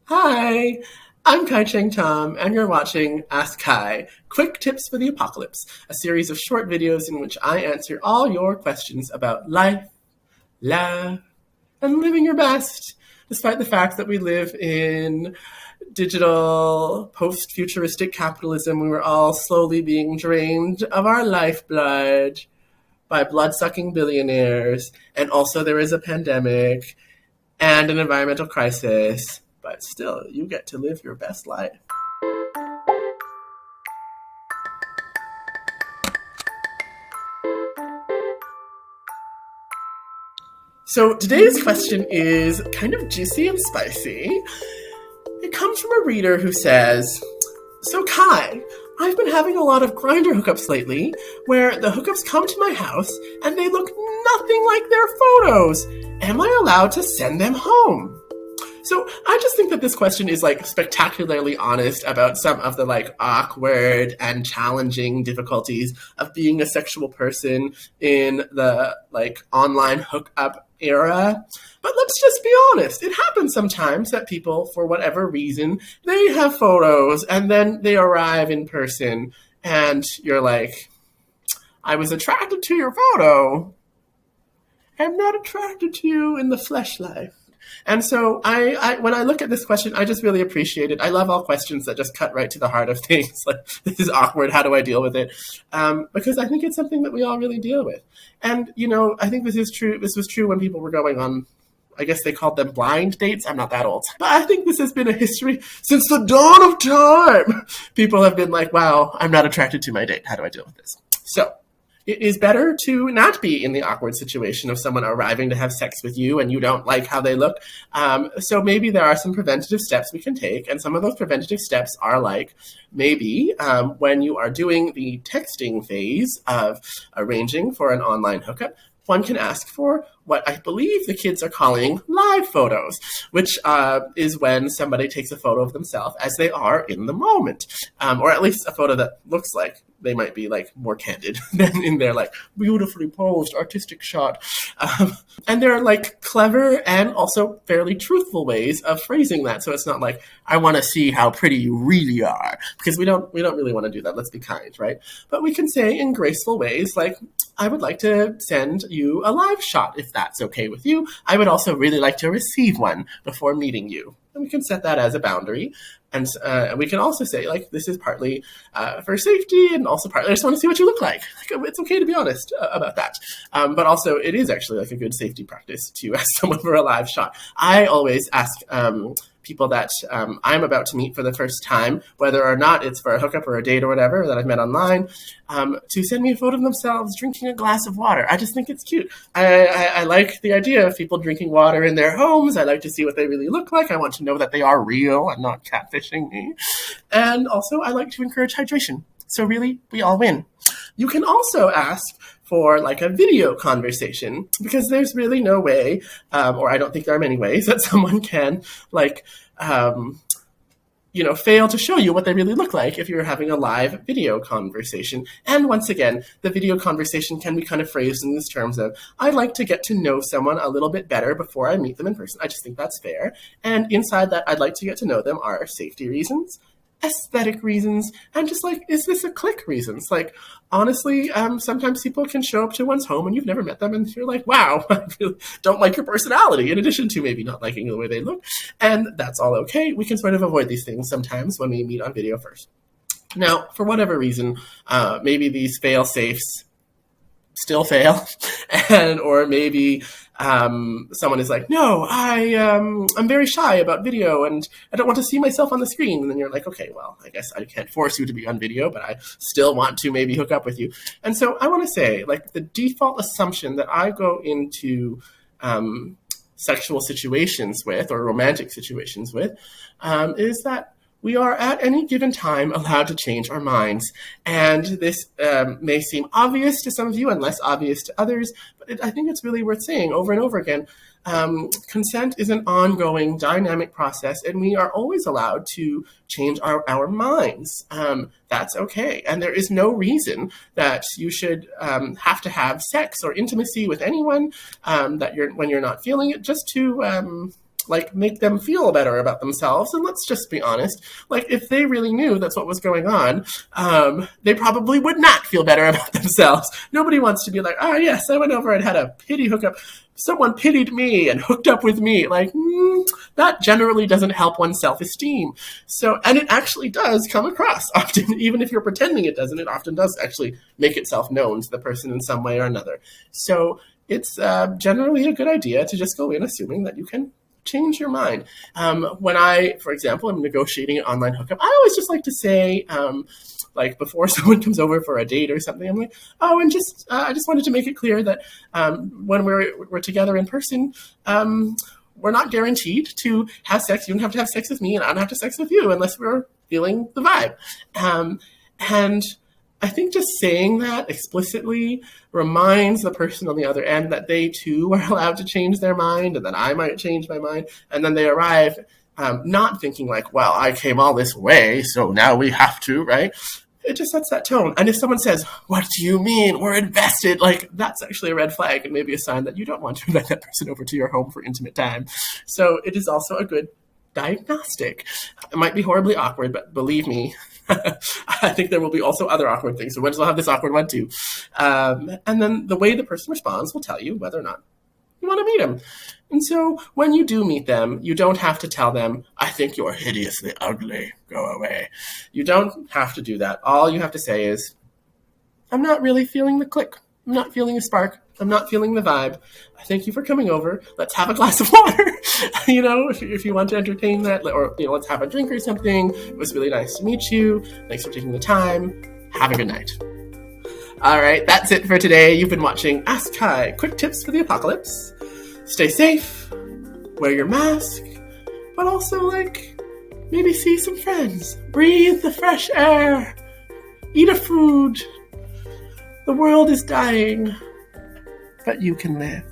Hi, I'm Cheng Thom, and you're watching Ask Kai, Quick Tips for the Apocalypse, a series of short videos in which I answer all your questions about life, love, and living your best, despite the fact that we live in digital, post-futuristic capitalism. We were all slowly being drained of our lifeblood by blood-sucking billionaires, and also there is a pandemic and an environmental crisis, but still, you get to live your best life. So today's question is kind of juicy and spicy. It comes from a reader who says, "So Kai, I've been having a lot of Grindr hookups lately where the hookups come to my house and they look nothing like their photos. Am I allowed to send them home?" So I just think that this question is spectacularly honest about some of the awkward and challenging difficulties of being a sexual person in the online hookup era. But let's just be honest. It happens sometimes that people, for whatever reason, they have photos and then they arrive in person and you're like, I was attracted to your photo. I'm not attracted to you in the flesh life. And so I when I look at this question, I just really appreciate it. I love all questions that just cut right to the heart of things. Like, this is awkward. How do I deal with it? Because I think it's something that we all really deal with. And, I think this is true. This was true when people were going on, I guess they called them blind dates. I'm not that old. But I think this has been a history since the dawn of time. People have been like, wow, I'm not attracted to my date. How do I deal with this? So it is better to not be in the awkward situation of someone arriving to have sex with you and you don't like how they look. So maybe there are some preventative steps we can take. And some of those preventative steps are maybe when you are doing the texting phase of arranging for an online hookup, one can ask for what I believe the kids are calling live photos, which is when somebody takes a photo of themselves as they are in the moment, or at least a photo that looks like they might be more candid than in their beautifully posed artistic shot. And there are clever and also fairly truthful ways of phrasing that. So it's not I want to see how pretty you really are, because we don't really want to do that. Let's be kind, right? But we can say in graceful ways I would like to send you a live shot if that's okay with you. I would also really like to receive one before meeting you. And we can set that as a boundary. And we can also say, this is partly for safety and also partly I just want to see what you look like. It's okay to be honest about that. But also it is actually a good safety practice to ask someone for a live shot. I always ask people that I'm about to meet for the first time, whether or not it's for a hookup or a date or whatever that I've met online, to send me a photo of themselves drinking a glass of water. I just think it's cute. I like the idea of people drinking water in their homes. I like to see what they really look like. I want to know that they are real and not catfishing me. And also I like to encourage hydration. So really, we all win. You can also ask for a video conversation, because there's really no way, or I don't think there are many ways that someone can fail to show you what they really look like if you're having a live video conversation. And once again, the video conversation can be kind of phrased in these terms of, I'd like to get to know someone a little bit better before I meet them in person. I just think that's fair. And inside that, I'd like to get to know them are safety reasons, aesthetic reasons, and just is this a click reasons? Honestly, sometimes people can show up to one's home and you've never met them and you're like, wow, I really don't like your personality, in addition to maybe not liking the way they look. And that's all okay. We can sort of avoid these things sometimes when we meet on video first. Now, for whatever reason, maybe these fail safes still fail, or maybe someone is like, no, I'm very shy about video and I don't want to see myself on the screen. And then you're like, okay, well, I guess I can't force you to be on video, but I still want to maybe hook up with you. And so I want to say, the default assumption that I go into sexual situations with, or romantic situations with, is that we are at any given time allowed to change our minds. And this may seem obvious to some of you and less obvious to others, but I think it's really worth saying over and over again. Consent is an ongoing dynamic process, and we are always allowed to change our minds. That's okay. And there is no reason that you should have to have sex or intimacy with anyone when you're not feeling it, just to like make them feel better about themselves. And let's just be honest, like if they really knew that's what was going on, they probably would not feel better about themselves. Nobody wants to be like, oh yes, I went over and had a pity hookup. Someone pitied me and hooked up with me. Like, that generally doesn't help one's self-esteem. So, and it actually does come across often, even if you're pretending it doesn't, it often does actually make itself known to the person in some way or another. So it's generally a good idea to just go in assuming that you can change your mind. When I, for example, am negotiating an online hookup, I always just like to say, like before someone comes over for a date or something, I'm like, oh, and just I just wanted to make it clear that when we're together in person, we're not guaranteed to have sex. You don't have to have sex with me, and I don't have to have sex with you unless we're feeling the vibe. And I think just saying that explicitly reminds the person on the other end that they too are allowed to change their mind, and that I might change my mind, and then they arrive not thinking like, well, I came all this way, so now we have to, right? It just sets that tone. And if someone says, what do you mean? We're invested. Like, that's actually a red flag and maybe a sign that you don't want to invite that person over to your home for intimate time. So it is also a good diagnostic. It might be horribly awkward, but believe me, I think there will be also other awkward things. So we'll have this awkward one too. And then the way the person responds will tell you whether or not you want to meet them. And so when you do meet them, you don't have to tell them, I think you're hideously ugly. Go away. You don't have to do that. All you have to say is, I'm not really feeling the click. I'm not feeling a spark. I'm not feeling the vibe. Thank you for coming over. Let's have a glass of water. If you want to entertain that, or, let's have a drink or something. It was really nice to meet you. Thanks for taking the time. Have a good night. All right, that's it for today. You've been watching Ask Kai, quick tips for the apocalypse. Stay safe, wear your mask, but also, maybe see some friends. Breathe the fresh air. Eat a food. The world is dying, but you can live.